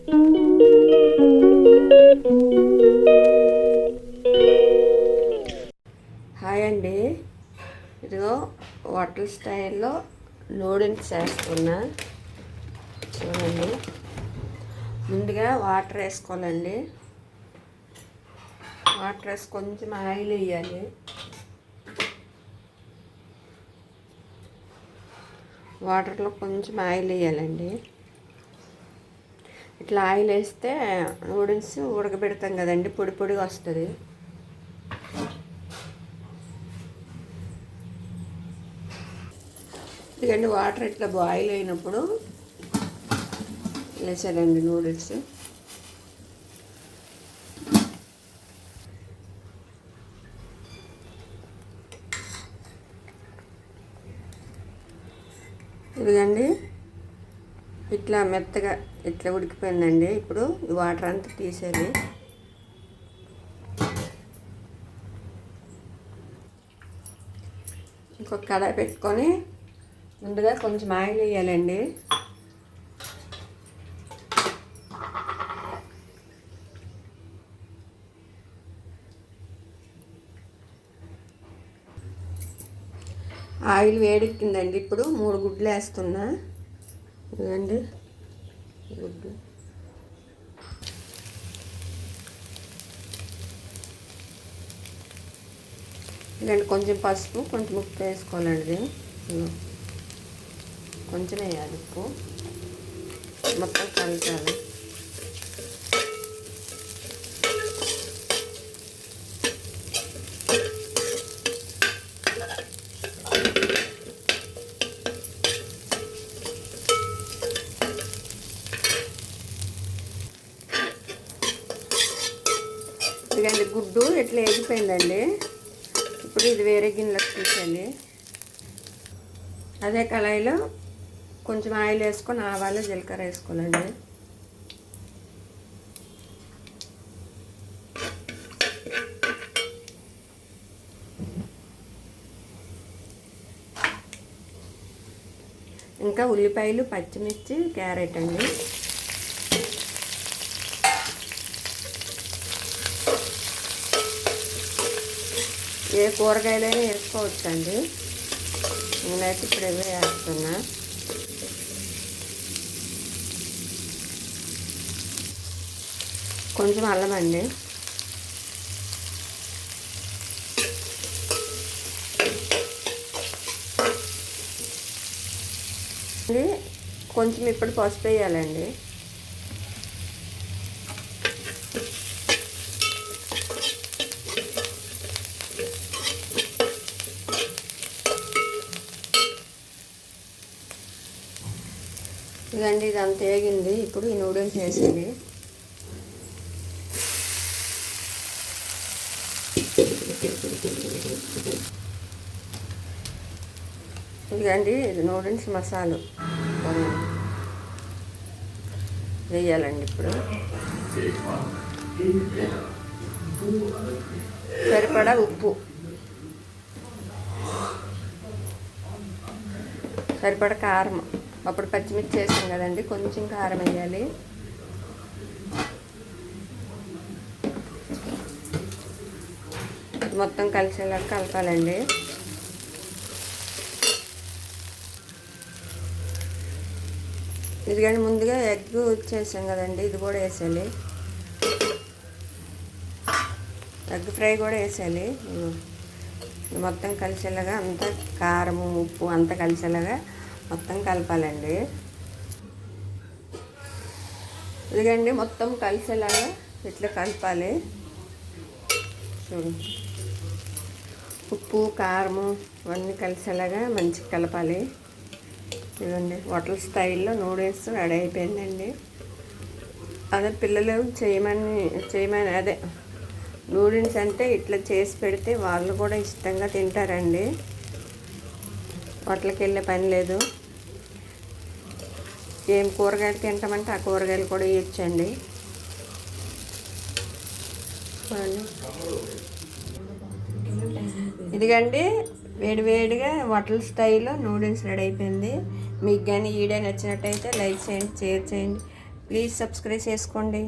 Hi అండి, ఇదిగో hotel స్టైల్లో నూడిల్స్ చేస్తున్నా. చూడండి, ముందుగా వాటర్ వేసుకోవాలండి. వాటర్ వేసి కొంచెం ఆయిల్ వేయాలి. వాటర్లో కొంచెం ఆయిల్ వేయాలండి. ఇట్లా ఆయిల్ వేస్తే నూడిల్స్ ఉడకబెడతాం కదండి, పొడి పొడిగా వస్తుంది. ఎందుకంటే వాటర్ ఇట్లా బాయిల్ అయినప్పుడు వేసానండి నూడిల్స్. ఇదిగండి ఇట్లా మెత్తగా ఇట్లా ఉడికిపోయిందండి. ఇప్పుడు ఈ వాటర్ అంతా తీసేది. ఇంకొక కడాయి పెట్టుకొని ముందుగా కొంచెం ఆయిల్ వేయాలండి. ఆయిల్ వేడెక్కిందండి. ఇప్పుడు 3 గుడ్లు వేస్తున్నా. ఇదండి గుడ్లు. ఇదండి కొంచెం పసుపు, కొంచెం ఉప్పు వేసుకోవాలండి. కొంచెం వేయాలి ఉప్పు. మొత్తం కలపాలి. ఇదిగండి గుడ్డు ఇట్లా వేగిపోయిందండి. ఇప్పుడు ఇది వేరే గిన్నెలకు తీసేయాలి. అదే కళాయిలో కొంచెం ఆయిల్ వేసుకొని ఆవాలు, జీలకర్ర వేసుకోవాలండి. ఇంకా ఉల్లిపాయలు, పచ్చిమిర్చి, క్యారెట్ అండి. ఏ కూరగాయలైనా వేసుకోవచ్చండి. నేనైతే ఇప్పుడు ఇవే వేస్తున్నా. కొంచెం అల్లం అండి. కొంచెం ఇప్పుడు పసుపు వేయాలండి. ఇదండి ఇదంతా వేగింది. ఇప్పుడు ఈ నూడిల్స్ వేసేది. ఇదండి ఇది నూడిల్స్ మసాలా వేయాలండి. ఇప్పుడు సరిపడా ఉప్పు, సరిపడా కారం. అప్పుడు పచ్చిమిర్చి వేసాం కదండి, కొంచెం కారం వేయాలి. మొత్తం కలిసేలా కలపాలండి. ఇది కానీ ముందుగా ఎగ్ వచ్చేసాం కదండి, ఇది కూడా వేసేయాలి. ఎగ్ ఫ్రై కూడా వేసేయాలి. మొత్తం కలిసేలాగా అంతా కారము, ఉప్పు అంతా కలిసేలాగా మొత్తం కలపాలండి. ఇదిగండి మొత్తం కలిసేలాగా ఇట్లా కలపాలి. చూడండి, ఉప్పు, కారము అవన్నీ కలిసేలాగా మంచిగా కలపాలి. ఇదండి హోటల్ స్టైల్లో నూడిల్స్ రెడీ అయిపోయిందండి. అదే పిల్లలు చేయమని అదే నూడిల్స్ అంటే ఇట్లా చేసి పెడితే వాళ్ళు కూడా ఇష్టంగా తింటారండి. హోటల్కి వెళ్ళే పని లేదు. ఏం కూరగాయలు తింటామంటే ఆ కూరగాయలు కూడా ఇచ్చండి. ఇదిగండి వేడివేడిగా హోటల్ స్టైల్లో నూడిల్స్ రెడీ అయిపోయింది. మీకు కానీ ఈ వీడియో నచ్చినట్టయితే లైక్ చేయండి, షేర్ చేయండి, ప్లీజ్ సబ్స్క్రైబ్ చేసుకోండి.